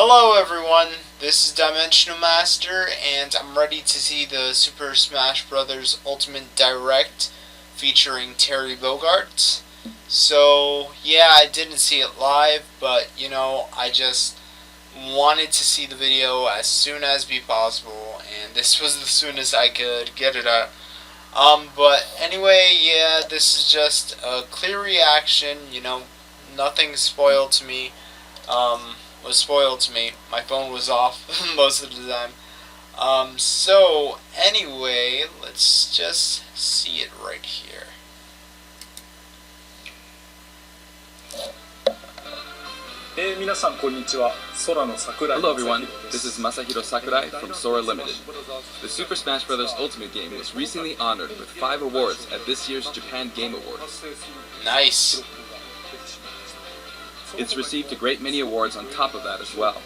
Hello everyone, this is Dimensional Master, and I'm ready to see the Super Smash Bros. Ultimate Direct featuring Terry Bogard. So, yeah, I didn't see it live, but, I just wanted to see the video as soon as be possible, and this was the soonest I could get it at. But anyway, yeah, this is just a clear reaction, nothing spoiled to me. Was spoiled to me. My phone was off most of the time. So anyway, let's just see it right here. Hello everyone, this is Masahiro Sakurai from Sora Limited. The Super Smash Bros. Ultimate game was recently honored with 5 awards at this year's Japan Game Awards. Nice. It's received a great many awards on top of that as well.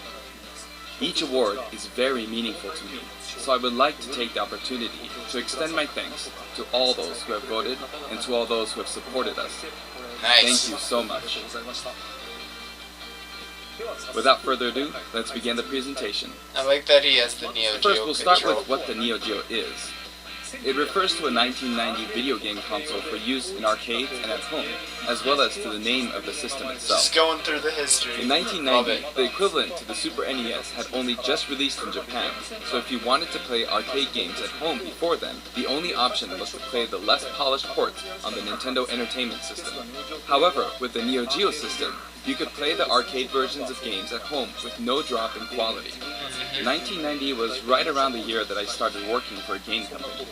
Each award is very meaningful to me, so I would like to take the opportunity to extend my thanks to all those who have voted and to all those who have supported us. Nice. Thank you so much. Without further ado, let's begin the presentation. I like that he has the Neo Geo First, we'll start control. with what the Neo Geo is. It refers to a 1990 video game console for use in arcades and at home, as well as to the name of the system itself. Just going through the history. In 1990, the equivalent to the Super NES had only just released in Japan, so if you wanted to play arcade games at home before then, the only option was to play the less polished ports on the Nintendo Entertainment System. However, with the Neo Geo system, you could play the arcade versions of games at home with no drop in quality. 1990 was right around the year that I started working for a game company.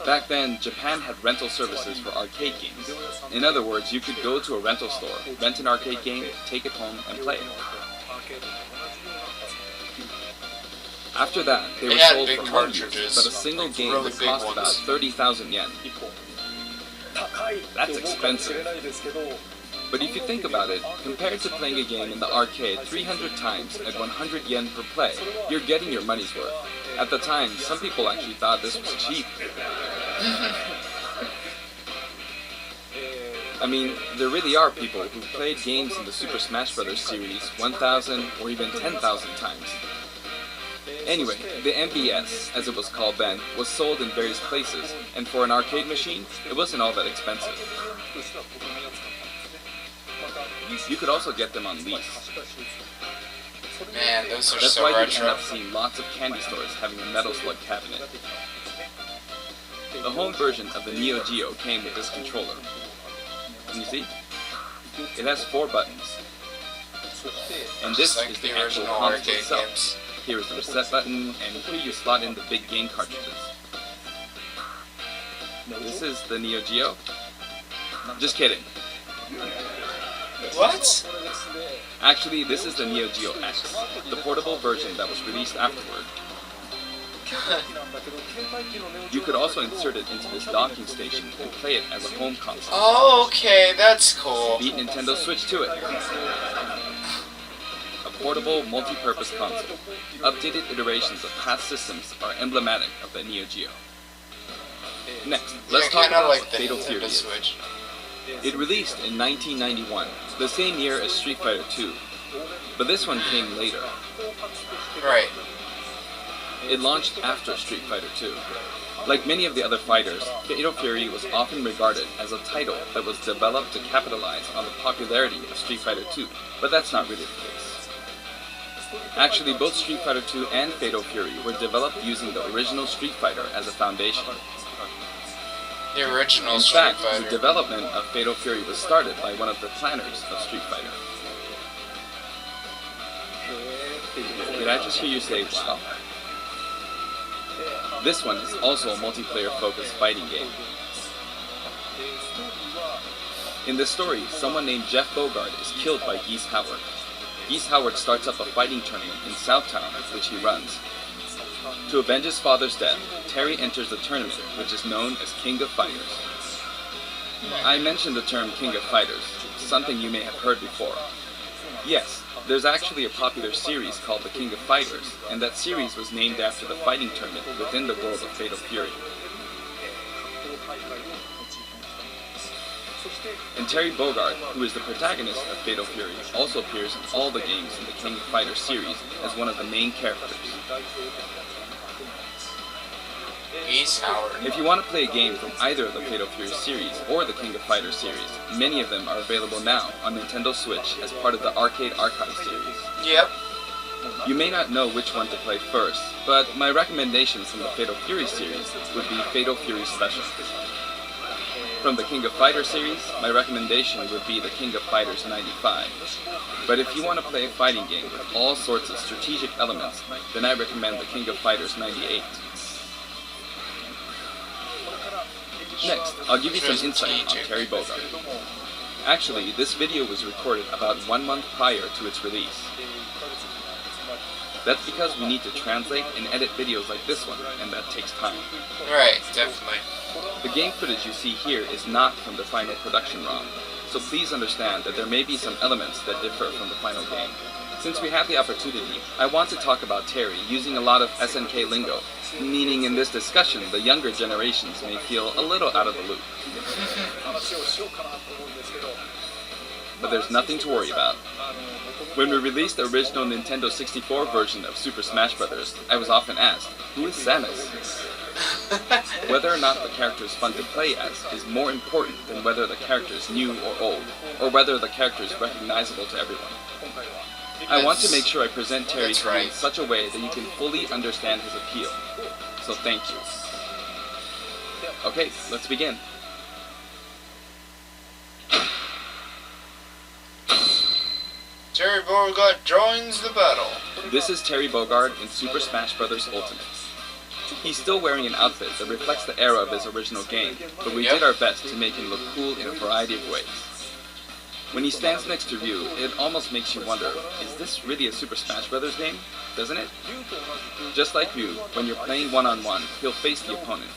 Back then, Japan had rental services for arcade games. In other words, you could go to a rental store, rent an arcade game, take it home, and play it. After that, they were sold for hundreds, but a single game would cost about 30,000 yen. That's expensive. But if you think about it, compared to playing a game in the arcade 300 times at 100 yen per play, you're getting your money's worth. At the time, some people actually thought this was cheap. I mean, there really are people who've played games in the Super Smash Bros. Series 1,000 or even 10,000 times. Anyway, the MBS, as it was called then, was sold in various places, and for an arcade machine, it wasn't all that expensive. You could also get them on lease. Man, those are That's so why you retro. end up seeing lots of candy stores having a metal slug cabinet. The home version of the Neo Geo came with this controller. Can you see? It has 4 buttons. And this Just like is the the actual original console arcade itself. games. Here is the reset button, and here you slot in the big game cartridges. This is the Neo Geo. Just kidding. What? Actually, this is the Neo Geo X, the portable version that was released afterward. You could also insert it into this docking station and play it as a home console. Oh, okay, that's cool. Beat Nintendo Switch to it. A portable, multi-purpose console. Updated iterations of past systems are emblematic of the Neo Geo. Next, let's talk kinda about like what the Fatal Nintendo Fury is. Switch. It released in 1991, the same year as Street Fighter II, but this one came later. Right. It launched after Street Fighter II. Like many of the other fighters, Fatal Fury was often regarded as a title that was developed to capitalize on the popularity of Street Fighter II, but that's not really the case. Actually, both Street Fighter II and Fatal Fury were developed using the original Street Fighter as a foundation. The original In Street fact, Fighter. the development of Fatal Fury was started by one of the planners of Street Fighter. Did I just hear you say, wow? This one is also a multiplayer-focused fighting game. In this story, someone named Jeff Bogard is killed by Geese Howard. Geese Howard starts up a fighting tournament in Southtown, which he runs. To avenge his father's death, Terry enters the tournament, which is known as King of Fighters. I mentioned the term King of Fighters, something you may have heard before. Yes, there's actually a popular series called The King of Fighters, and that series was named after the fighting tournament within the world of Fatal Fury. And Terry Bogard, who is the protagonist of Fatal Fury, also appears in all the games in the King of Fighters series as one of the main characters. He's Howard. If you want to play a game from either of the Fatal Fury series or the King of Fighters series, many of them are available now on Nintendo Switch as part of the Arcade Archive series. Yep. You may not know which one to play first, but my recommendation from the Fatal Fury series would be Fatal Fury Special. From the King of Fighters series, my recommendation would be the King of Fighters 95. But if you want to play a fighting game with all sorts of strategic elements, then I recommend the King of Fighters 98. Next, I'll give you some insight on Terry Bogard. Actually, this video was recorded about 1 month prior to its release. That's because we need to translate and edit videos like this one, and that takes time. Right, definitely. The game footage you see here is not from the final production ROM, so please understand that there may be some elements that differ from the final game. Since we have the opportunity, I want to talk about Terry using a lot of SNK lingo, meaning in this discussion the younger generations may feel a little out of the loop. But there's nothing to worry about. When we released the original Nintendo 64 version of Super Smash Bros., I was often asked, who is Samus? Whether or not the character is fun to play as is more important than whether the character is new or old, or whether the character is recognizable to everyone. I want to make sure I present Terry to you in such a way that you can fully understand his appeal. So thank you. Okay, let's begin. Terry Bogard joins the battle. This is Terry Bogard in Super Smash Bros. Ultimate. He's still wearing an outfit that reflects the era of his original game, but we did our best to make him look cool in a variety of ways. When he stands next to Ryu, it almost makes you wonder, is this really a Super Smash Bros. Game? Doesn't it? Just like Ryu, when you're playing one-on-one, he'll face the opponent.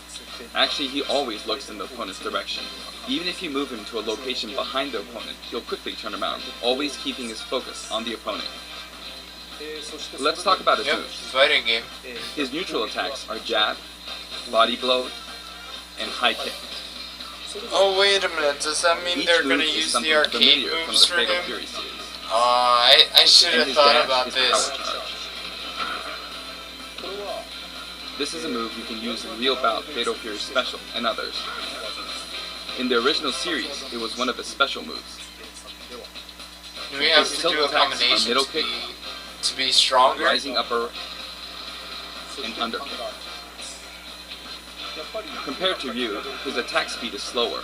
Actually, he always looks in the opponent's direction. Even if you move him to a location behind the opponent, he'll quickly turn around, always keeping his focus on the opponent. Let's talk about his moves. Fighting game. His neutral attacks are jab, body blow, and high kick. Oh, wait a minute. Does that mean they're going to use the arcade moves for him? I should have thought about this. This is a move you can use in Real Bout, Fatal Fury Special, and others. In the original series, it was one of his special moves. Do we have to do a combination middle kick, to be stronger? Rising upper, and underkick. Compared to Ryu, his attack speed is slower.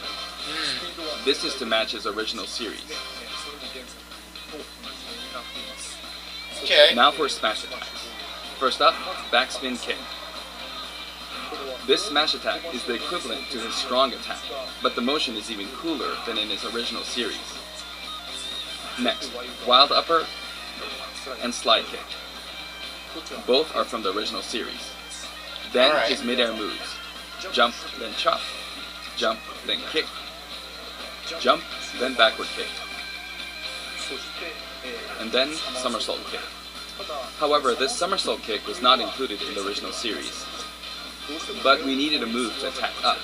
This is to match his original series. Okay. Now for smash attacks. First up, backspin kick. This smash attack is the equivalent to his strong attack, but the motion is even cooler than in his original series. Next, wild upper and slide kick. Both are from the original series. Then his mid-air moves. Jump, then chop. Jump, then kick. Jump, then backward kick. And then somersault kick. However, this somersault kick was not included in the original series. But we needed a move to attack up,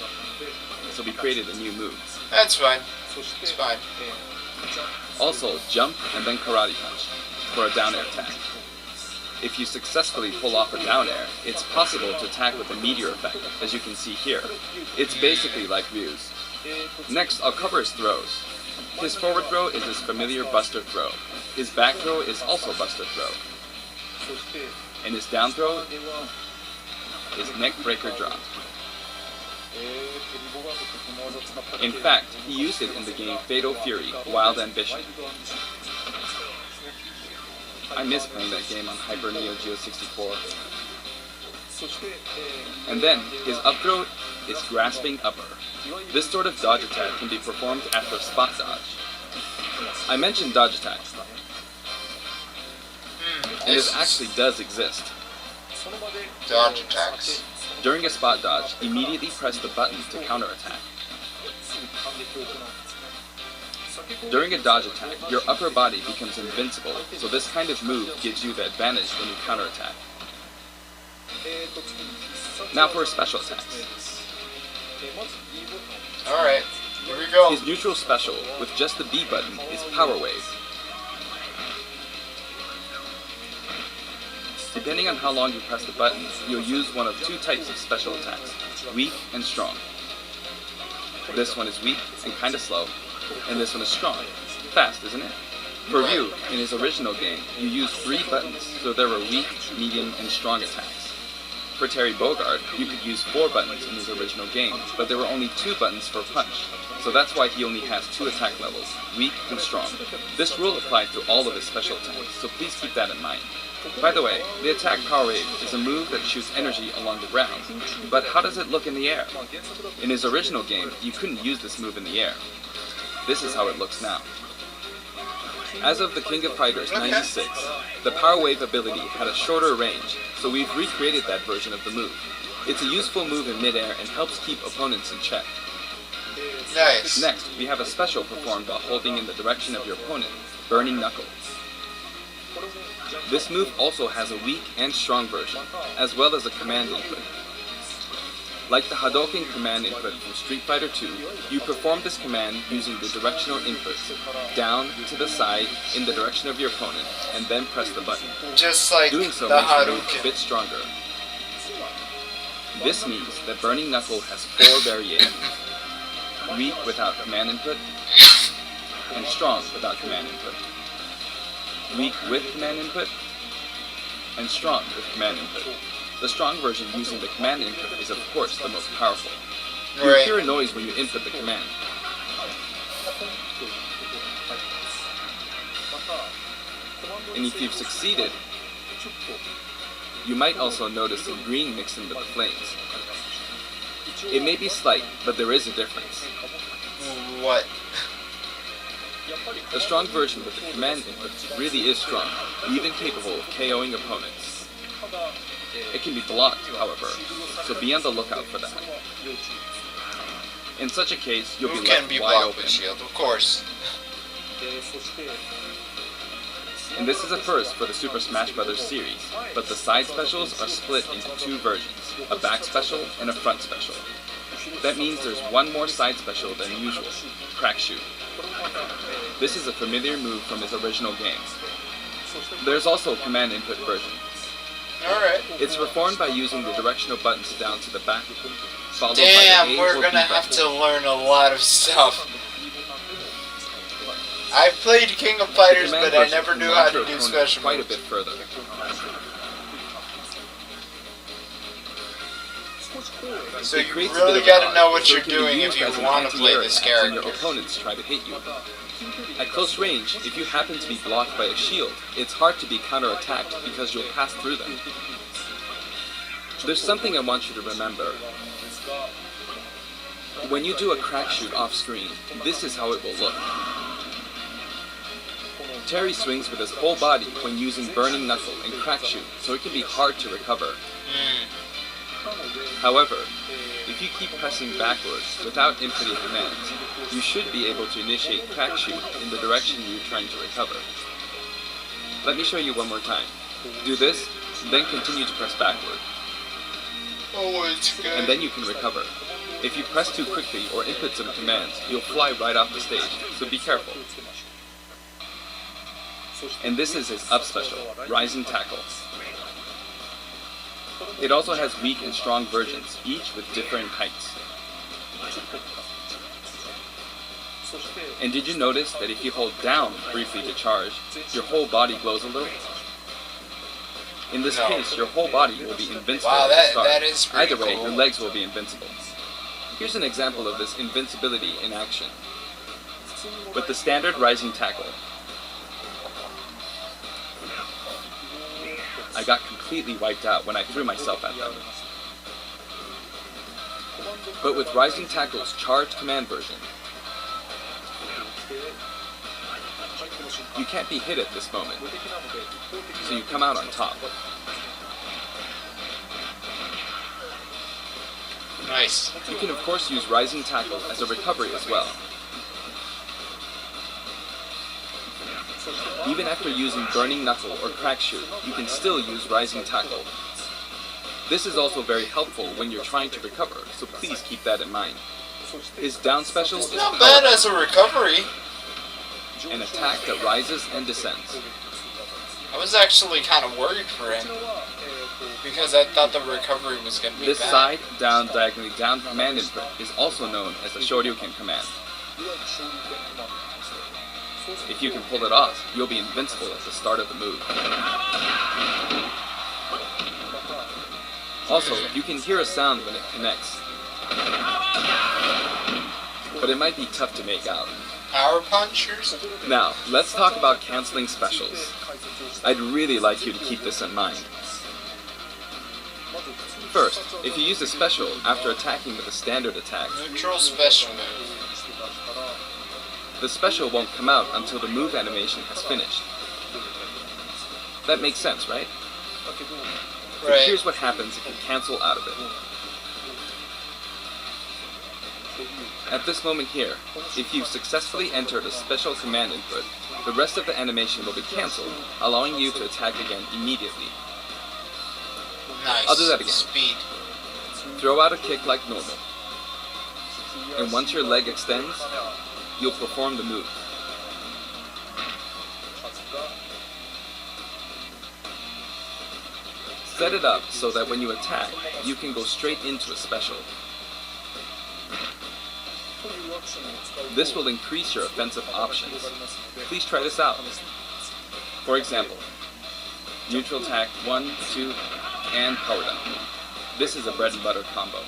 so we created a new move. That's fine. It's fine. Also, jump and then karate punch for a down air attack. If you successfully pull off a down air, it's possible to attack with a meteor effect, as you can see here. It's basically like Ryu's. Next, I'll cover his throws. His forward throw is his familiar buster throw. His back throw is also buster throw. And his down throw is neck breaker drop. In fact, he used it in the game Fatal Fury, Wild Ambition. I miss playing that game on Hyper Neo Geo 64. And then, his up throw is grasping upper. This sort of dodge attack can be performed after spot dodge. I mentioned dodge attack, and it actually does exist. Dodge attacks. During a spot dodge, immediately press the button to counterattack. During a dodge attack, your upper body becomes invincible, so this kind of move gives you the advantage when you counterattack. Now for special attacks. Alright. Here we go. His neutral special, with just the B button, is Power Wave. Depending on how long you press the button, you'll use one of two types of special attacks, weak and strong. This one is weak and kinda slow, and this one is strong. Fast, isn't it? For Ryu, in his original game, you used 3 buttons, so there were weak, medium, and strong attacks. For Terry Bogard, you could use 4 buttons in his original game, but there were only 2 buttons for punch, so that's why he only has 2 attack levels, weak and strong. This rule applied to all of his special attacks, so please keep that in mind. By the way, the attack Power Wave is a move that shoots energy along the ground, but how does it look in the air? In his original game, you couldn't use this move in the air. This is how it looks now. As of the King of Fighters 96, the Power Wave ability had a shorter range, so we've recreated that version of the move. It's a useful move in midair and helps keep opponents in check. Nice. Next, we have a special performed while holding in the direction of your opponent, Burning Knuckle. This move also has a weak and strong version, as well as a command input. Like the Hadouken command input from Street Fighter II, you perform this command using the directional inputs, down, to the side, in the direction of your opponent, and then press the button. Just like Doing so the makes the move a Hadouken. bit stronger. This means that Burning Knuckle has 4 variations. Weak without command input, and strong without command input. Weak with command input, and strong with command input. The strong version using the command input is of course the most powerful. You'll Right. hear a noise when you input the command. And if you've succeeded, you might also notice some green mixed in with the flames. It may be slight, but there is a difference. What? The strong version with the command input really is strong, even capable of KOing opponents. It can be blocked, however, so be on the lookout for that. In such a case, you'll Who be can left be wide blocked open. with shield? Of course. And this is a first for the Super Smash Bros. Series, but the side specials are split into 2 versions, a back special and a front special. That means there's one more side special than usual, Crack Shoot. This is a familiar move from his original game. There's also a command input version. Alright. It's performed by using the directional buttons down to the back, followed by Damn, the A we're or B gonna have button. to learn a lot of stuff. I played King of Fighters, The command but I version never can knew launch how your to do opponent special quite a moves. bit further. So It you creates a really bit of gotta dodge, know what so you're it can be doing used if you as an want to play anti-air this attack when character. your opponents try to hit you. At close range, if you happen to be blocked by a shield, it's hard to be counterattacked because you'll pass through them. There's something I want you to remember. When you do a crack shoot off screen, this is how it will look. Terry swings with his whole body when using Burning Knuckle and Crack Shoot, so it can be hard to recover. However, if you keep pressing backwards without inputting commands, you should be able to initiate Crack Shoot in the direction you're trying to recover. Let me show you one more time. Do this, then continue to press backward, Oh, it's good. and then you can recover. If you press too quickly or input some commands, you'll fly right off the stage, so be careful. And this is his up special, Rising Tackle. It also has weak and strong versions, each with different heights. And did you notice that if you hold down briefly to charge, your whole body glows a little? In this No. case, your whole body will be invincible Wow, at the that- start. that is pretty Either way, cool. your legs will be invincible. Here's an example of this invincibility in action. With the standard Rising Tackle, I got completely wiped out when I threw myself at them. But with Rising Tackle's charged command version, you can't be hit at this moment, so you come out on top. Nice. You can of course use Rising Tackle as a recovery as well. Even after using Burning Knuckle or Crack Shoot, you can still use Rising Tackle. This is also very helpful when you're trying to recover, so please keep that in mind. His down special is Not bad as a recovery. an attack that rises and descends. I was actually kind of worried for him because I thought the recovery was going to be This bad. side, down, diagonally down command input is also known as the Shoryuken command. If you can pull it off, you'll be invincible at the start of the move. Also, you can hear a sound when it connects, but it might be tough to make out. Power punchers? Now, let's talk about canceling specials. I'd really like you to keep this in mind. First, if you use a special after attacking with a standard attack, Neutral special move. the special won't come out until the move animation has finished. That makes sense, right? So Right. here's what happens if you cancel out of it. At this moment here, if you've successfully entered a special command input, the rest of the animation will be cancelled, allowing you to attack again immediately. Nice. I'll do that again. Speed. Throw out a kick like normal. And once your leg extends, you'll perform the move. Set it up so that when you attack, you can go straight into a special. This will increase your offensive options. Please try this out. For example, neutral attack 1, 2, and power down. This is a bread and butter combo.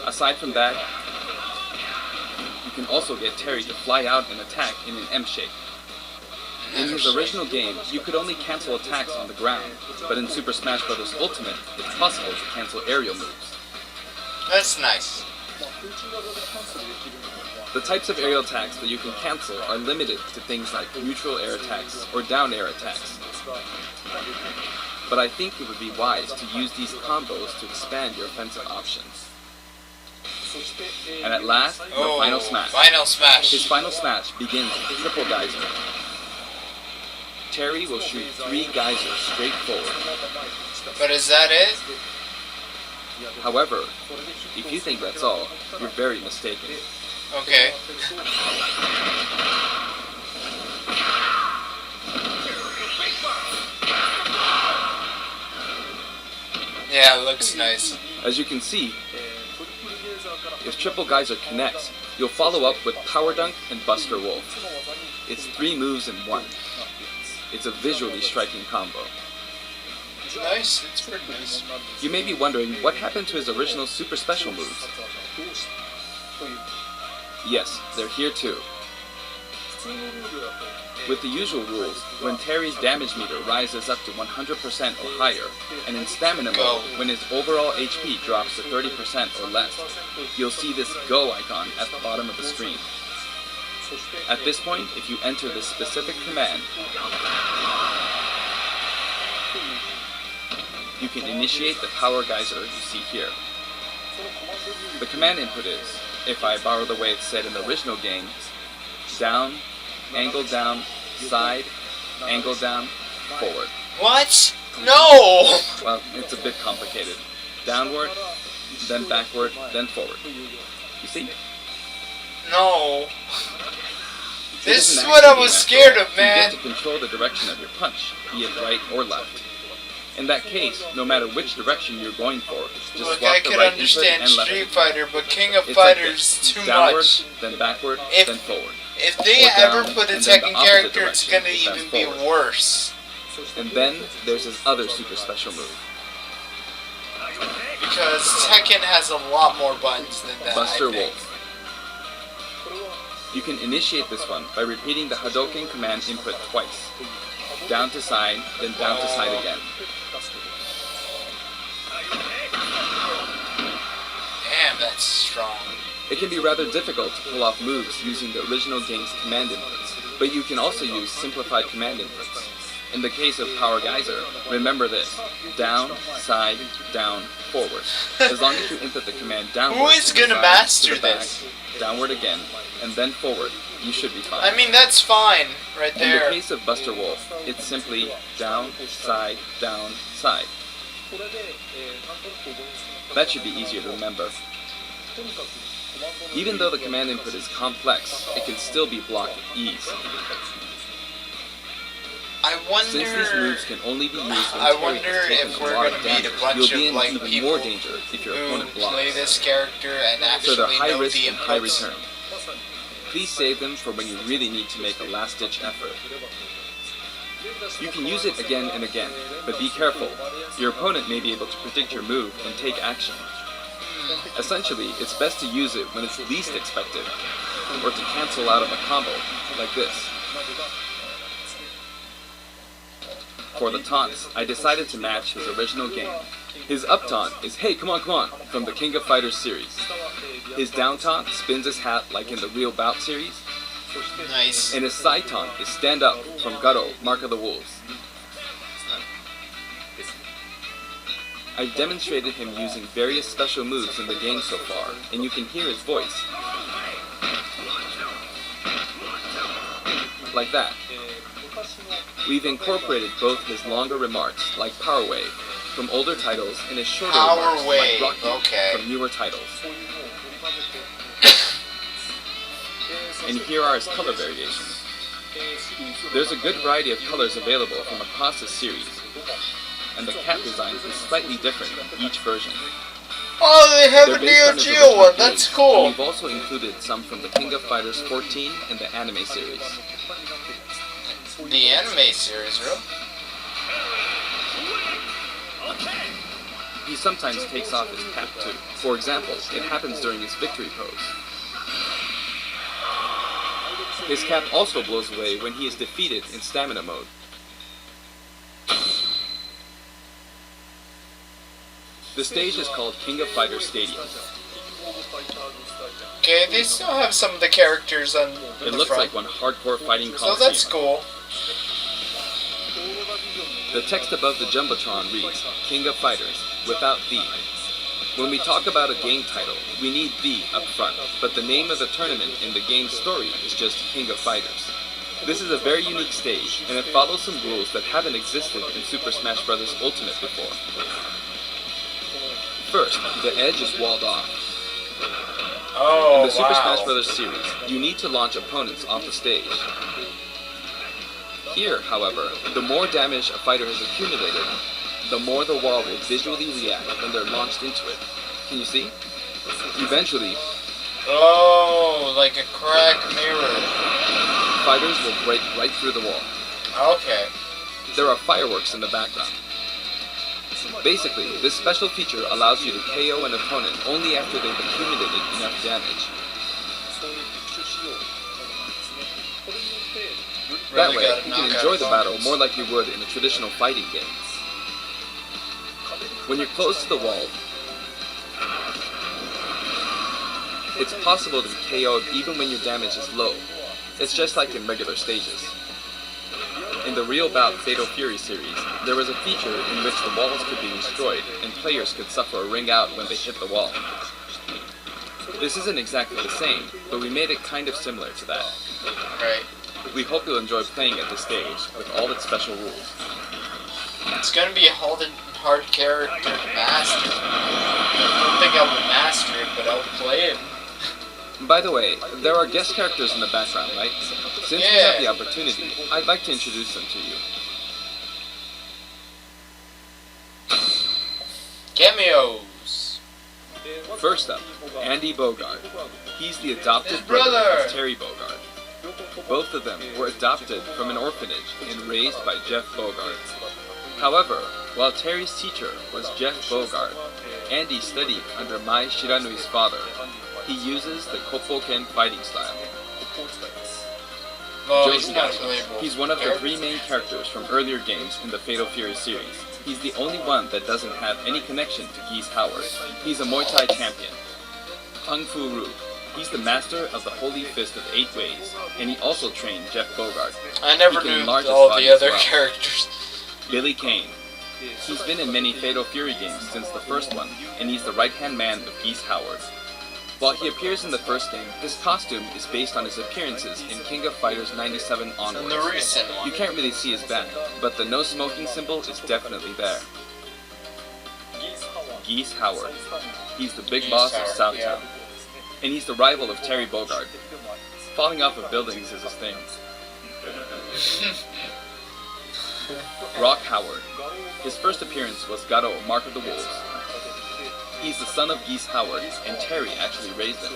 Aside from that, you can also get Terry to fly out and attack in an M shape. In his original game, you could only cancel attacks on the ground, but in Super Smash Bros. Ultimate, it's possible to cancel aerial moves. That's nice. The types of aerial attacks that you can cancel are limited to things like neutral air attacks or down air attacks. But I think it would be wise to use these combos to expand your offensive options. And at last, the final smash. Final smash. His final smash begins with a triple geyser. Terry will shoot 3 geysers straight forward. But is that it? However, if you think that's all, you're very mistaken. Okay. Yeah, it looks nice. As you can see, if Triple Geyser connects, you'll follow up with Power Dunk and Buster Wolf. It's 3 moves in 1. It's a visually striking combo. It's nice. It's pretty nice. You may be wondering what happened to his original super special moves. Yes, they're here too. With the usual rules, when Terry's damage meter rises up to 100% or higher, and in stamina mode, when his overall HP drops to 30% or less, you'll see this Go icon at the bottom of the screen. At this point, if you enter this specific command, you can initiate the Power Geyser you see here. The command input is, if I borrow the way it's said in the original game, down, angle down, side, angle down, forward. What? No! Well, it's a bit complicated. Downward, then backward, then forward. You see? No. It This isn't is what I actually was an scared action. of, man. You get to control the direction of your punch, be it right or left. In that case, no matter which direction you're going for, just Look, swap I the can right understand input and left Street input. Fighter, but King of It's like Fighters this. too Downward, much. then backward, If- then forward. If they Or ever down, put a and then the Tekken opposite character, it's direction, gonna that's even be forward. worse. And then there's his other super special move, Because Tekken has a lot more buttons than that, Buster I think. Wolf. You can initiate this one by repeating the Hadouken command input twice. Down to side, then down to side again. Damn, that's strong. It can be rather difficult to pull off moves using the original game's command inputs, but you can also use simplified command inputs. In the case of Power Geyser, remember this: down, side, down, forward. As long as you input the command downward, Who is to the gonna side, master to the back, this? downward again, and then forward, you should be fine. I mean, that's fine, right In the there. case of Buster Wolf, it's simply down, side, side. That should be easier to remember. Even though the command input is complex, it can still be blocked with ease. I wonder. Since these moves can only be used when I Terry wonder has taken if a we're lot gonna of meet damage, a bunch you'll be of in like even people more danger if your who opponent blocks. play this character and So they're actually high know risk the and high inputs. return. Please save them for when you really need to make a last-ditch effort. You can use it again and again, but be careful. Your opponent may be able to predict your move and take action. Essentially, it's best to use it when it's least expected, or to cancel out of a combo, like this. For the taunts, I decided to match his original game. His up taunt is "Hey, come on," from the King of Fighters series. His down taunt spins his hat like in the Real Bout series. Nice. And his side taunt is "Stand Up" from Gutto, Mark of the Wolves. I've demonstrated him using various special moves in the game so far, and you can hear his voice. Like that. We've incorporated both his longer remarks, like Power Wave, from older titles, and his shorter remarks, like Rocky, from newer titles. And here are his color variations. There's a good variety of colors available from across the series, and the cap design is slightly different in each version. Oh, they have They're a based Neo on his Geo original one. game, That's cool. and we've also included some from the King of Fighters 14 and the anime series. The anime series, really? He sometimes takes off his cap too. For example, it happens during his victory pose. His cap also blows away when he is defeated in stamina mode. The stage is called King of Fighters Stadium. Okay, they still have some of the characters on the It looks front. like one hardcore fighting So coliseum. that's cool. The text above the Jumbotron reads, King of Fighters, without the. When we talk about a game title, we need the up front, but the name of the tournament in the game's story is just King of Fighters. This is a very unique stage, and it follows some rules that haven't existed in Super Smash Bros. Ultimate before. First, the edge is walled off. Oh, In the Super wow. Smash Bros. Series, you need to launch opponents off the stage. Here, however, the more damage a fighter has accumulated, the more the wall will visually react when they're launched into it. Can you see? Eventually, Oh, like a cracked mirror. fighters will break right through the wall. Okay. There are fireworks in the background. Basically, this special feature allows you to KO an opponent only after they've accumulated enough damage. That way, you can enjoy the battle more like you would in a traditional fighting game. When you're close to the wall, it's possible to be KO'd even when your damage is low. It's just like in regular stages. In the Real Bout Fatal Fury series, there was a feature in which the walls could be destroyed and players could suffer a ring out when they hit the wall. This isn't exactly the same, but we made it kind of similar to that. Right. We hope you'll enjoy playing at this stage with all its special rules. It's gonna be a hard character to master. I don't think I will master it, but I'll play it. By the way, there are guest characters in the background, right? Since we have the opportunity, I'd like to introduce them to you. Cameos. First up, Andy Bogard. He's the adopted His brother brother. of Terry Bogard. Both of them were adopted from an orphanage and raised by Jeff Bogard. However, while Terry's teacher was Jeff Bogard, Andy studied under Mai Shiranui's father. He uses the Koppoken fighting style. Well, Joe he's not Higashi. playable. He's one of the three main characters from earlier games in the Fatal Fury series. He's the only one that doesn't have any connection to Geese Howard. He's a Muay Thai champion. Kung Fu Ru. He's the master of the Holy Fist of 8 Ways, and he also trained Jeff Bogard. I never He can knew enlarge his all body the as other well. characters. Billy Kane. He's been in many Fatal Fury games since the first one, and he's the right-hand man of Geese Howard. While he appears in the first game, his costume is based on his appearances in King of Fighters 97 onwards. And the recent one. You can't really see his back, but the no smoking symbol is definitely there. Geese Howard. He's the big Geese boss of Howard, Southtown. and he's the rival of Terry Bogard. Falling off of buildings is his thing. Rock Howard. His first appearance was Garo, Mark of the Wolves. He's the son of Geese Howard, and Terry actually raised him.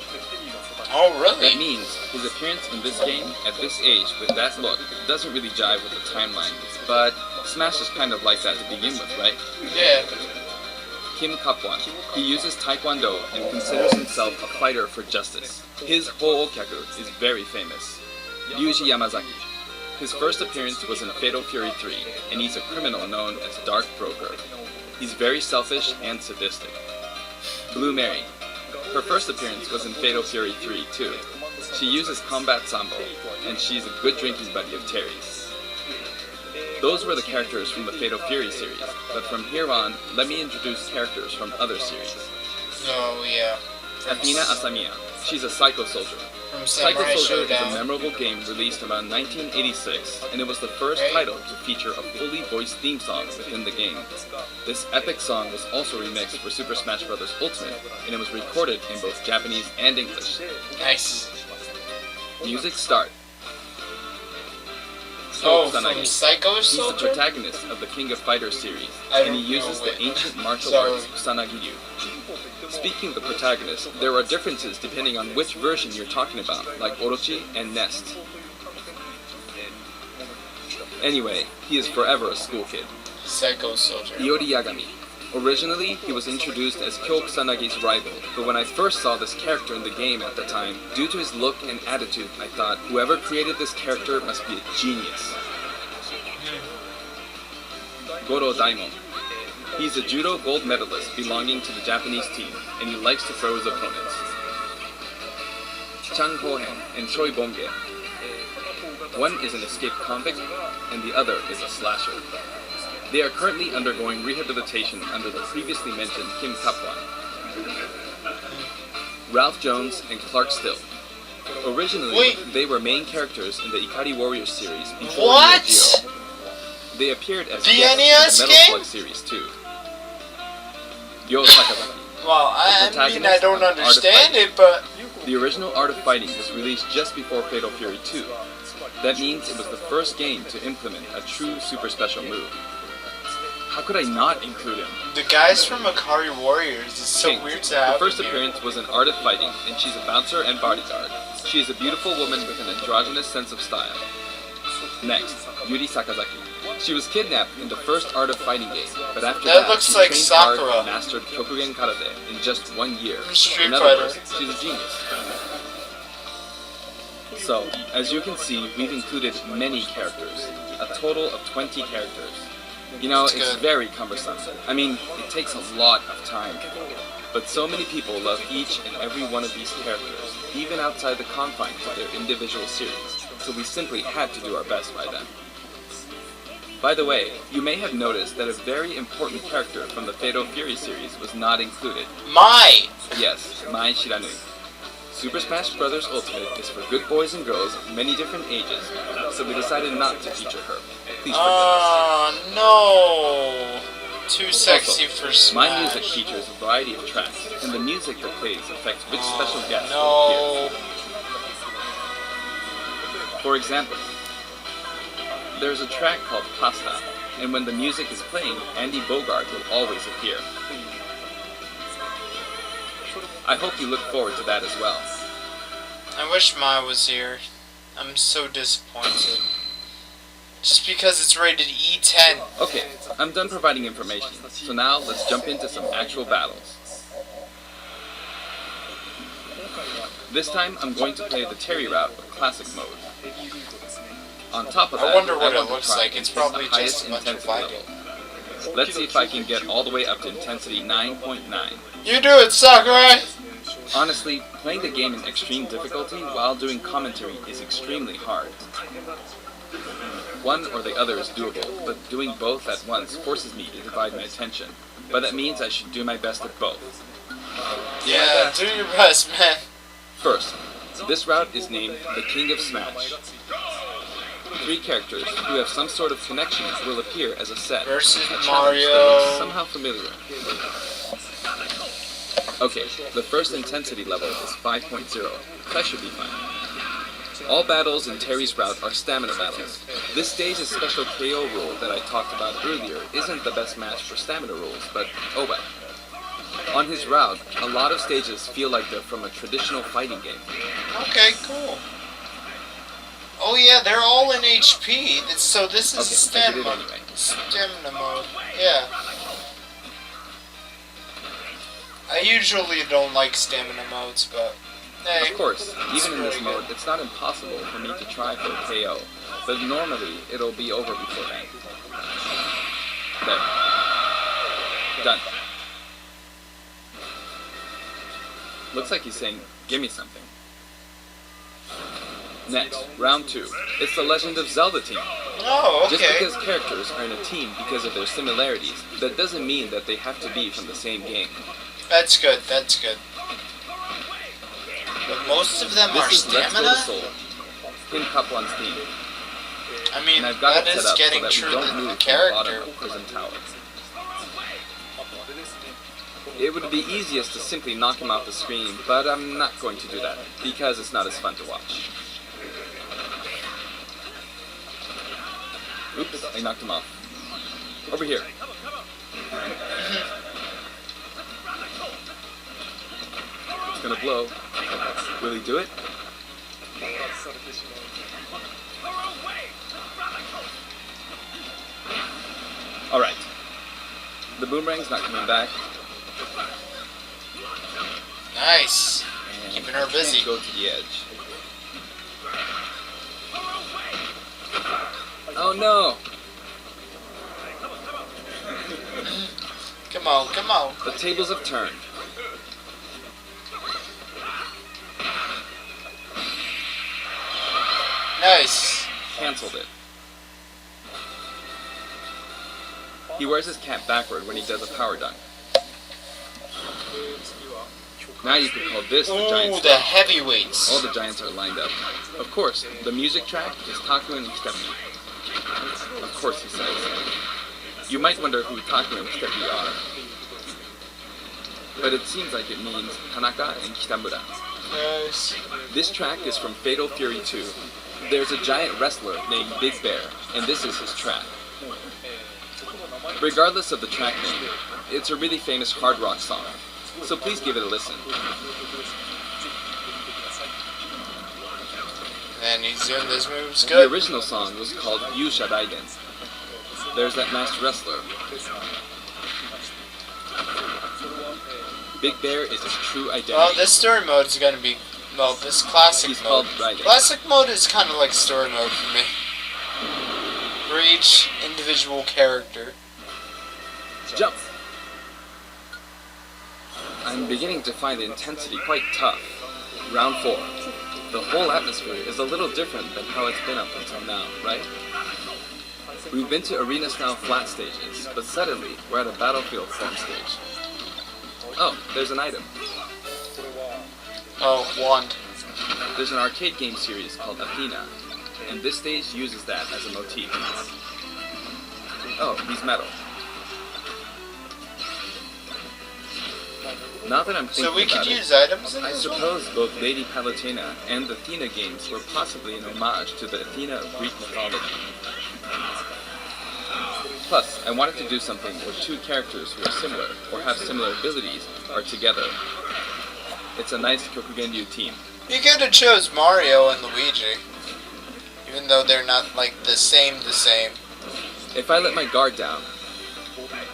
Oh, really? That means his appearance in this game, at this age, with that look, doesn't really jive with the timeline. But Smash is kind of like that to begin with, right? Yeah. Kim Kapwan. He uses Taekwondo and considers himself a fighter for justice. His Ho'okyaku is very famous. Ryuji Yamazaki. His first appearance was in Fatal Fury 3, and he's a criminal known as Dark Broker. He's very selfish and sadistic. Blue Mary. Her first appearance was in Fatal Fury 3 too. She uses Combat Sambo, and she's a good drinking buddy of Terry's. Those were the characters from the Fatal Fury series, but from here on, let me introduce characters from other series. Oh, yeah. Athena Asamiya. She's a Psycho Soldier. From Psycho Samurai Soldier is a Showdown. memorable game released around 1986, and it was the first title to feature a fully voiced theme song within the game. This epic song was also remixed for Super Smash Bros. Ultimate, and it was recorded in both Japanese and English. Nice. Music start. Oh, Kusanagi. from Psycho He's the Soldier? protagonist of the King of Fighters series, I and he don't uses know the it. ancient martial Sorry. arts Kusanagi-ryu. Speaking of the protagonist, there are differences depending on which version you're talking about, like Orochi and Nest. Anyway, he is forever a school kid. Psycho Soldier. Iori Yagami. Originally, he was introduced as Kyo Kusanagi's rival, but when I first saw this character in the game at the time, due to his look and attitude, I thought, whoever created this character must be a genius. Goro Daimon. He's a judo gold medalist belonging to the Japanese team, and he likes to throw his opponents. Chang Hohen and Choi Bonge. One is an escaped convict, and the other is a slasher. They are currently undergoing rehabilitation under the previously mentioned Kim Kapwan. Ralph Jones and Clark Still. Originally, they were main characters in the Ikari Warriors series before What? Neo Geo. They appeared as The guests NES in the Metal game? Slug series too. Yo Sakazaki. Well, I mean, I don't The Art of understand Fighting. it, but... The original Art of Fighting was released just before Fatal Fury 2. That means it was the first game to implement a true super special move. How could I not include him? The guys from Ikari Warriors is so King. weird to have Her first in here. appearance was in Art of Fighting, and she's a bouncer and bodyguard. She is a beautiful woman with an androgynous sense of style. Next, Yuri Sakazaki. She was kidnapped in the first Art of Fighting game, but after That that, looks she like trained hard Sakurai. and mastered Kyokugen Karate in just 1 year. Street In other Fighter. words, she's a genius. So, as you can see, we've included many characters, a total of 20 characters. You know, That's it's good. very cumbersome. I mean, it takes a lot of time. But so many people love each and every one of these characters, even outside the confines of their individual series, so we simply had to do our best by them. By the way, you may have noticed that a very important character from the Fatal Fury series was not included. Mai! Yes, Mai Shiranui. Super Smash Bros. Ultimate is for good boys and girls of many different ages, so we decided not to feature her. Please forgive us. No! Too sexy Also, for Smash. My music features a variety of tracks, and the music that plays affects which special guest will No. appear. For example, there's a track called Pasta, and when the music is playing, Andy Bogard will always appear. I hope you look forward to that as well. I wish Mai was here. I'm so disappointed. Just because it's rated E10. Okay, I'm done providing information, so now let's jump into some actual battles. This time I'm going to play the Terry route of Classic mode. On top of that, I wonder what want it looks to try like. It's and hit the probably highest just a bunch of intensity fighting. level. Let's see if I can get all the way up to intensity 9.9. You do it, Sakurai! Honestly, playing the game in extreme difficulty while doing commentary is extremely hard. One or the other is doable, but doing both at once forces me to divide my attention. But that means I should do my best at both. Yeah, do your best, man. First, this route is named the King of Smash. 3 characters who have some sort of connection will appear as a set. Versus A challenge Mario. that looks somehow familiar. Okay, the first intensity level is 5.0. That should be fine. All battles in Terry's route are stamina battles. This stage's special KO rule that I talked about earlier isn't the best match for stamina rules, but oh well. On his route, a lot of stages feel like they're from a traditional fighting game. Okay, cool. Oh yeah, they're all in HP. So this is stamina anyway. Stamina mode. Yeah. I usually don't like stamina modes, but hey. Of course, even in this mode, it's not impossible for me to try for a KO, but normally it'll be over before that. There. Done. Looks like he's saying, give me something. Next, round 2. It's the Legend of Zelda team. Oh, okay. Just because characters are in a team because of their similarities, that doesn't mean that they have to be from the same game. That's good, that's good. But most of them are stamina? Let's Go to Seoul. Pin Kaplan's team. I mean, And I've got that it is set up getting so that true we to don't the move from the bottom character. of Prison Tower. It would be easiest to simply knock him off the screen, but I'm not going to do that, because it's not as fun to watch. Oops, I knocked him off. Over here. It's gonna blow. Will he do it? Alright. The boomerang's not coming back. Nice. And Keeping her busy. Go to the edge. Oh no! Come on, come on. The tables have turned. Nice. Cancelled it. He wears his cap backward when he does a power dunk. Now you could call this the giant Ooh, star. the heavyweights. All the giants are lined up. Of course, the music track is Taku and Stephanie. Of course, he says. You might wonder who Taku and Stephanie are. But it seems like it means Tanaka and Kitamura. Nice. This track is from Fatal Fury 2. There's a giant wrestler named Big Bear, and this is his track. Regardless of the track name, it's a really famous hard rock song, so please give it a listen. And he's doing those moves The good. original song was called Yusha Daiden. There's that masked wrestler. Big Bear is his true identity. Well, this story mode is gonna be, well, this classic He's mode. called Raiden. Classic mode is kind of like story mode for me. For each individual character. Jump! I'm beginning to find the intensity quite tough. Round 4. The whole atmosphere is a little different than how it's been up until now, right? We've been to arena-style flat stages, but suddenly we're at a battlefield form stage. Oh, there's an item. Oh, wand. There's an arcade game series called Athena, and this stage uses that as a motif. Oh, he's metal. Now that I'm thinking So we about could it, use items in I this one? suppose both Lady Palutena and the Athena games were possibly an homage to the Athena of Greek mythology. Plus, I wanted to do something where two characters who are similar, or have similar abilities, are together. It's a nice Kyokugenryu team. You could have chose Mario and Luigi. Even though they're not, like, the same. If I let my guard down,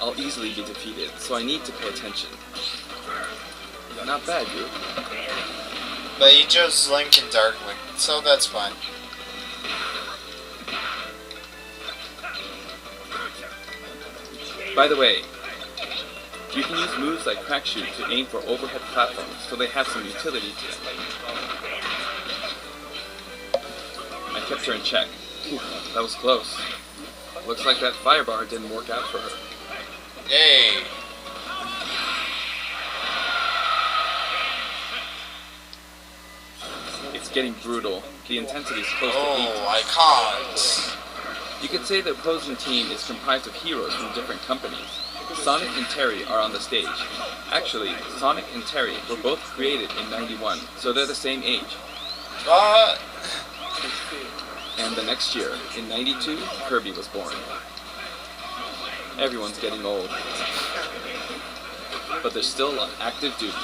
I'll easily be defeated, so I need to pay attention. Not bad, you. But he chose Link and Darkwing, so that's fine. By the way, you can use moves like Crack Shoot to aim for overhead platforms, so they have some utility to them. I kept her in check. Whew, that was close. Looks like that fire bar didn't work out for her. Yay! It's getting brutal. The intensity is close to Oh, I can't. heat. You could say the opposing team is comprised of heroes from different companies. Sonic and Terry are on the stage. Actually, Sonic and Terry were both created in '91, so they're the same age. And the next year, in '92, Kirby was born. Everyone's getting old. But they're still on active duty.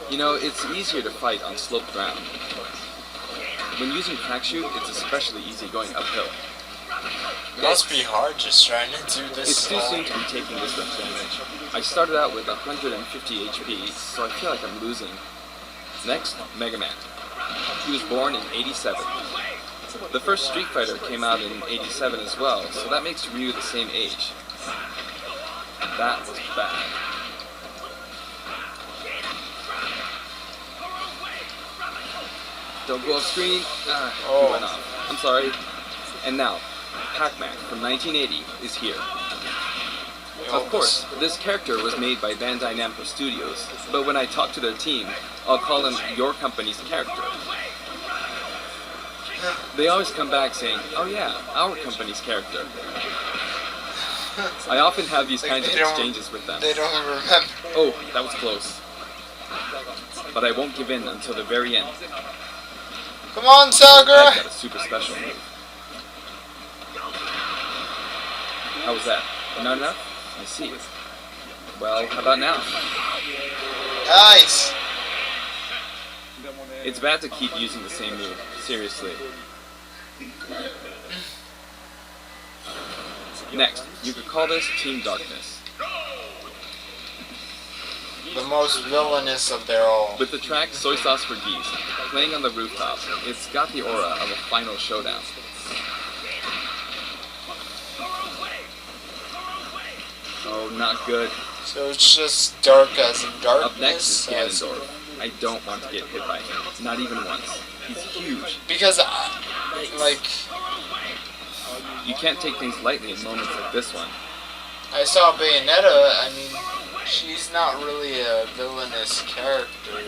You know, it's easier to fight on sloped ground. When using crack shoot, it's especially easy going uphill. It must be hard just trying to do this. It's too soon to be taking this much damage. I started out with 150 HP, so I feel like I'm losing. Next, Mega Man. He was born in '87. The first Street Fighter came out in '87 as well, so that makes Ryu the same age. That was bad. Don't go off screen. He went off. I'm sorry. And now, Pac-Man from 1980 is here. Of course, this character was made by Bandai Namco Studios, but when I talk to their team, I'll call him your company's character. They always come back saying, "Oh yeah, our company's character." I often have these kinds of exchanges with them. They don't remember. Oh, that was close. But I won't give in until the very end. Come on, Sakurai! I've got a super special move. How was that? Not enough? I see. Well, how about now? Nice! It's bad to keep using the same move. Seriously. Next, you could call this Team Darkness. The most villainous of their all. With the track Soy Sauce for Geese playing on the rooftop, it's got the aura of a final showdown. Oh, not good. So it's just dark as in darkness. Up next is Ganondorf. I don't want to get hit by him. Not even once. He's huge. Because, You can't take things lightly in moments like this one. I saw Bayonetta, I mean, she's not really a villainous character.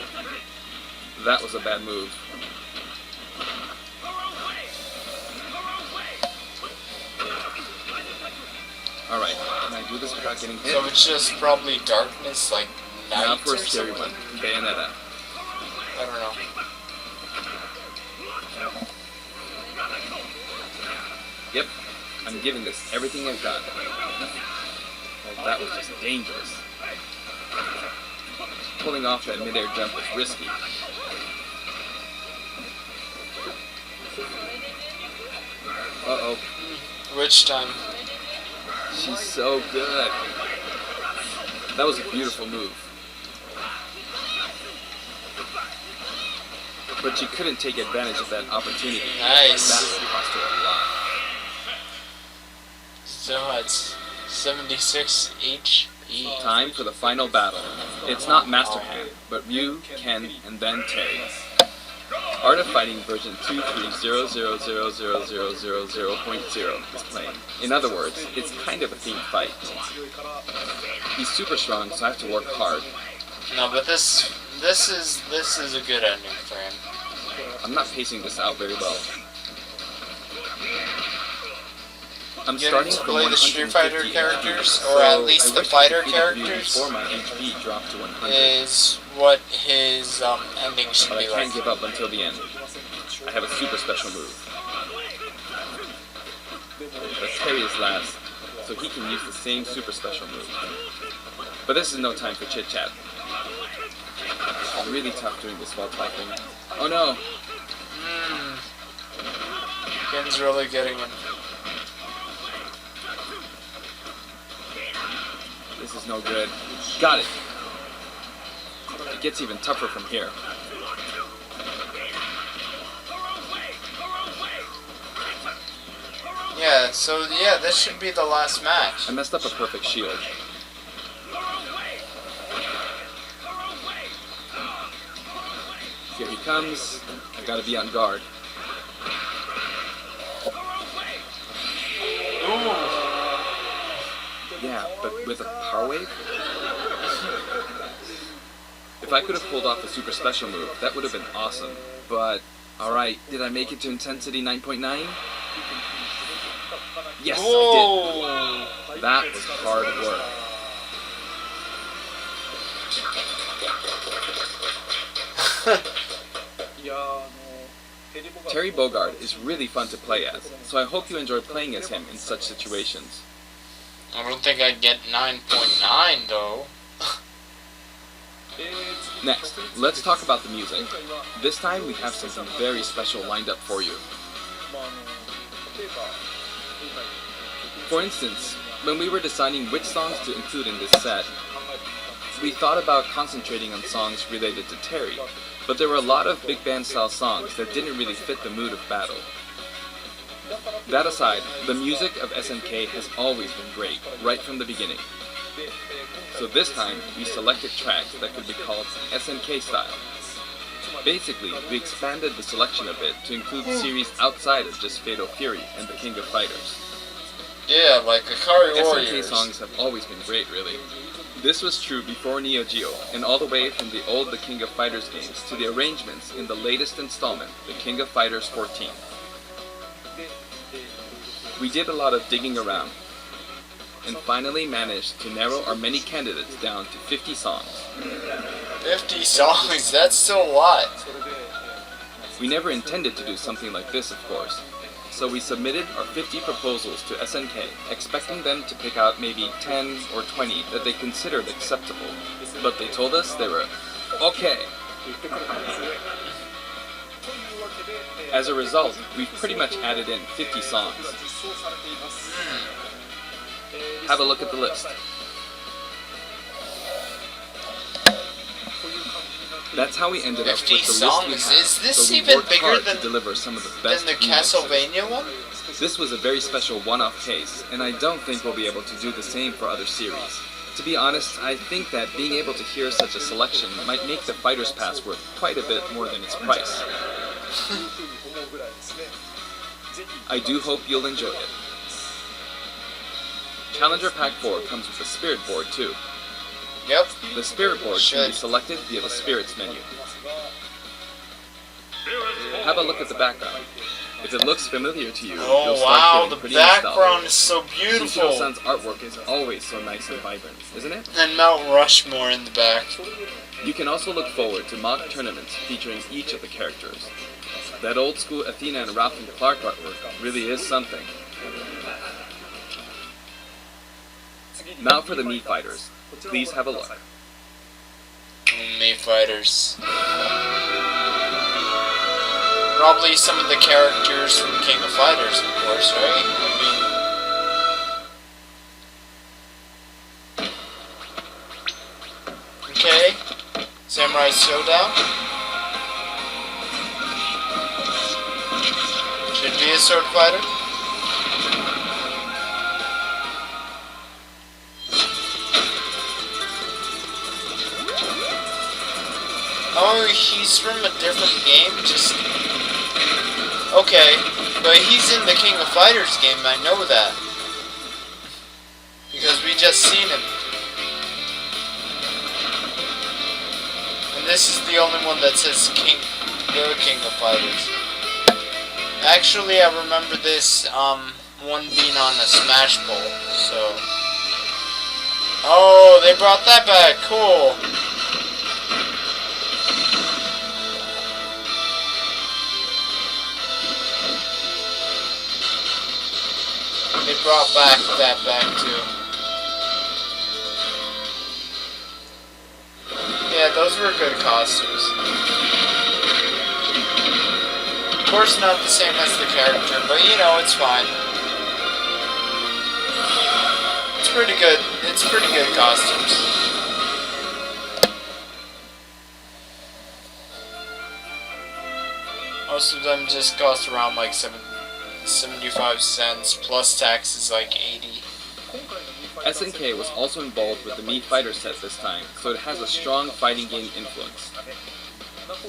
That was a bad move. Alright, can I do this without getting hit? So it's just probably darkness, like night Now for or a scary something? one. Bayonetta. I don't know. Yep, I'm giving this everything I've got. Well, that was just dangerous. Pulling off that mid-air jump was risky. Uh-oh. Which time? She's so good. That was a beautiful move. But she couldn't take advantage of that opportunity. Nice. That would cost her a lot. So it's 76 HP. Time for the final battle. It's not Master Hand, but Ryu, Ken, and then Terry. Art of Fighting version 230000000.0 is playing. In other words, it's kind of a themed fight. He's super strong, so I have to work hard. No, but this is a good ending for him. I'm not pacing this out very well. I'm Getting starting to from play the Street Fighter 150 characters, HP, or at so least I the wish I fighter could beat Ryu characters, before my HP dropped to 100. is what his ending should But I be can't like. give up until the end. I have a super special move. But Terry is last, so he can use the same super special move. But this is no time for chit-chat. It's really tough doing this while talking. Oh no! Ken's really getting him. This is no good. Got it! It gets even tougher from here. Yeah, so yeah, this should be the last match. I messed up a perfect shield. Here he comes. I gotta be on guard. Ooh. Yeah, but with a power wave? If I could have pulled off a super special move, that would have been awesome. But, alright, did I make it to intensity 9.9? Yes, I Whoa! did. That was hard work. Terry Bogard is really fun to play as, so I hope you enjoy playing as him in such situations. I don't think I'd get 9.9 though. Next, let's talk about the music. This time we have something very special lined up for you. For instance, when we were deciding which songs to include in this set, we thought about concentrating on songs related to Terry, but there were a lot of big band style songs that didn't really fit the mood of battle. That aside, the music of SNK has always been great, right from the beginning. So this time, we selected tracks that could be called SNK style. Basically, we expanded the selection a bit to include series outside of just Fatal Fury and the King of Fighters. Yeah, like Akari SNK Warriors. songs have always been great, really. This was true before Neo Geo, and all the way from the old The King of Fighters games to the arrangements in the latest installment, The King of Fighters 14. We did a lot of digging around, and finally managed to narrow our many candidates down to 50 songs. 50 songs, that's still a lot. We never intended to do something like this, of course. So we submitted our 50 proposals to SNK, expecting them to pick out maybe 10 or 20 that they considered acceptable. But they told us they were okay. As a result, we've pretty much added in 50 songs. Have a look at the list. That's how we ended up with the 50 list we songs? have. Is this so we even worked bigger hard than to deliver some of the best the remixes. Castlevania one? This was a very special one-off case, and I don't think we'll be able to do the same for other series. To be honest, I think that being able to hear such a selection might make the Fighter's Pass worth quite a bit more than its price. I do hope you'll enjoy it. Challenger Pack 4 comes with a Spirit Board too. Yep. The Spirit Board can be selected via the Spirits menu. Have a look at the background. If it looks familiar to you, you'll Oh start wow, feeling the pretty background is so nostalgic. beautiful. Shishiro-san's artwork is always so nice and vibrant, isn't it? And Mount Rushmore in the back. You can also look forward to mock tournaments featuring each of the characters. That old school Athena and Ralph and Clark artwork really is something. Now for the Mii Fighters. Please have a look. Mii Fighters. Probably some of the characters from King of Fighters, of course, right? Okay. Samurai Showdown. Should be a sword fighter. Oh, he's from a different game? Just... Okay, but he's in the King of Fighters game, I know that. Because we just seen him. And this is the only one that says the King of Fighters. Actually, I remember this, one being on a Smash Bowl, so... Oh, they brought that back, cool! They brought that back too. Yeah, those were good costumes. Of course not the same as the character, but you know, it's fine. It's pretty good. It's pretty good costumes. Most of them just cost around like 75 cents, plus tax is like 80. SNK was also involved with the Mii Fighter set this time, so it has a strong fighting game influence.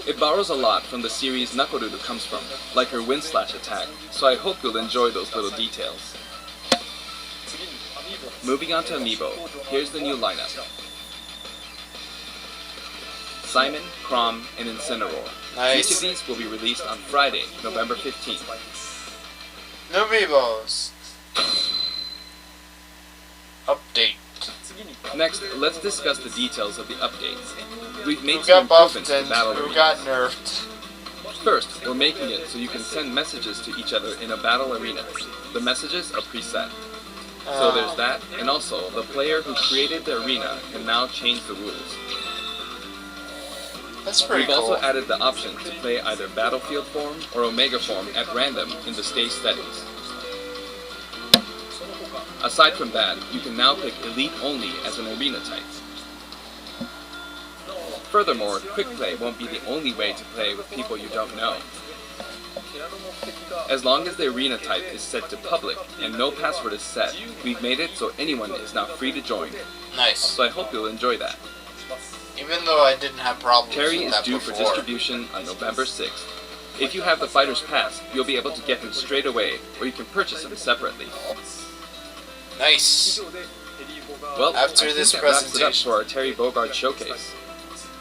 It borrows a lot from the series Nakoruru comes from, like her wind slash attack, so I hope you'll enjoy those little details. Moving on to Amiibo, here's the new lineup. Simon, Chrom, and Incineroar. Nice. Each of these will be released on Friday, November 15th. Amiibos. Update. Next, let's discuss the details of the updates. We've made Who some got buffed improvements to and the battle who arena. got nerfed? First, we're making it so you can send messages to each other in a battle arena. The messages are preset. So there's that, and also, the player who created the arena can now change the rules. That's pretty We've cool. also added the option to play either Battlefield form or Omega form at random in the stage settings. Aside from that, you can now pick Elite only as an arena type. Furthermore, Quick Play won't be the only way to play with people you don't know. As long as the arena type is set to public and no password is set, we've made it so anyone is now free to join. Nice. So I hope you'll enjoy that. Even though I didn't have problems Terry with is that due before. for distribution on November 6th. If you have the Fighter's Pass, you'll be able to get him straight away, or you can purchase him separately. Nice. Well, After I think this that wraps it up presentation. for our Terry Bogard showcase.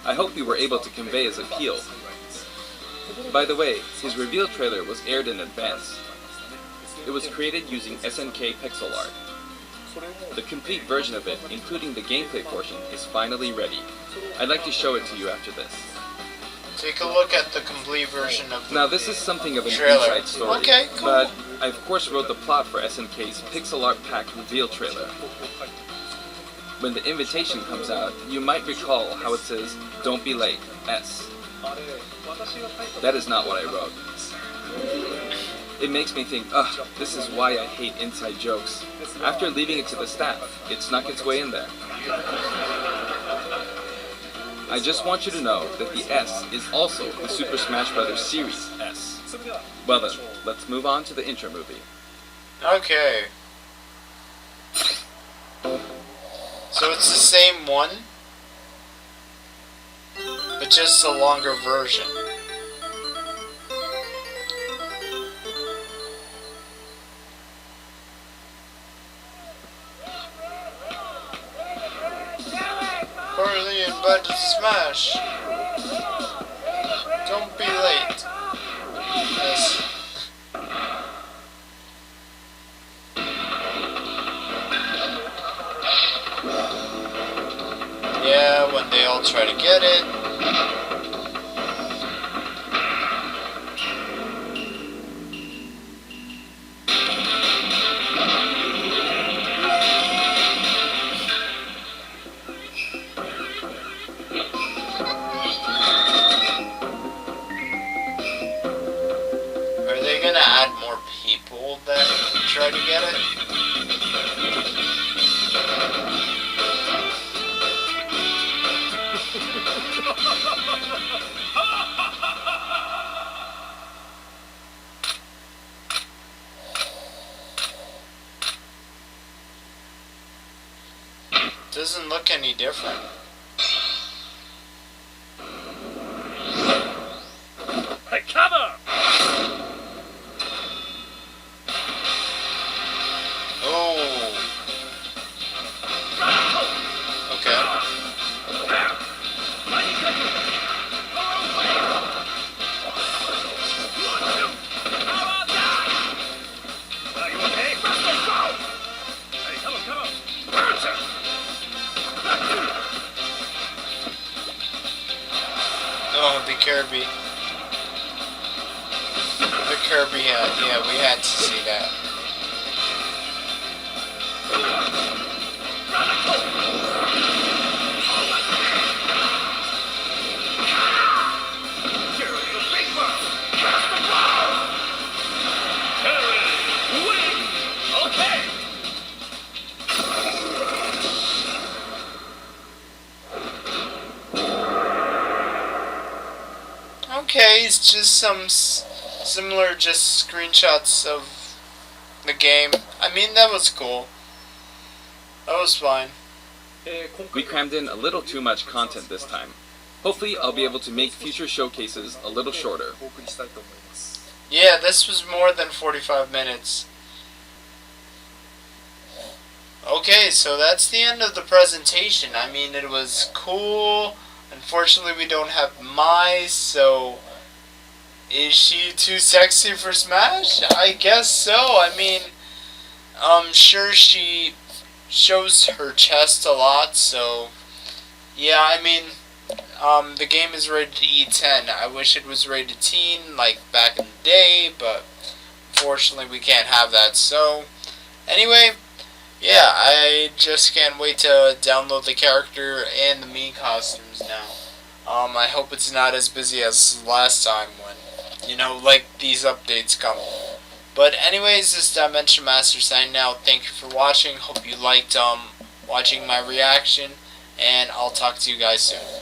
I hope we were able to convey his appeal. By the way, his reveal trailer was aired in advance. It was created using SNK pixel art. The complete version of it, including the gameplay portion, is finally ready. I'd like to show it to you after this. Take a look at the complete version of the Now this is something of an trailer. inside story, Okay, cool. but I of course wrote the plot for SNK's pixel art pack reveal trailer. When the invitation comes out, you might recall how it says, "Don't be late, S." That is not what I wrote. It makes me think, ugh, this is why I hate inside jokes. After leaving it to the staff, it snuck its way in there. I just want you to know that the S is also the Super Smash Bros. Series S. Well then, let's move on to the intro movie. Okay. So it's the same one, but just a longer version. Poorly invited to Smash. Don't be late. Yes. Yeah, when they all try to get it. Are they gonna add more people that try to get it? Doesn't look any different. Hey, cover! Oh. Okay. Are you okay? Let's go! Hey, come on, come on! Oh, the Kirby. The Kirby hat. Yeah, we had to see that. Here is the big one! That's the ball! Terry, win! Okay! Okay, it's just some similar just screenshots of the game. I mean, that was cool. That was fine. We crammed in a little too much content this time. Hopefully I'll be able to make future showcases a little shorter. Yeah, this was more than 45 minutes. Okay, so that's the end of the presentation. I mean, it was cool. Unfortunately, we don't have mice, so Is she too sexy for Smash? I guess so. I mean, sure she shows her chest a lot, so yeah, I mean, the game is rated E10. I wish it was rated teen, like back in the day, but unfortunately we can't have that. So, anyway, yeah, I just can't wait to download the character and the Mii costumes now. I hope it's not as busy as last time when, like these updates come. But anyways, this is Dimension Master signing out. Thank you for watching. Hope you liked watching my reaction, and I'll talk to you guys soon.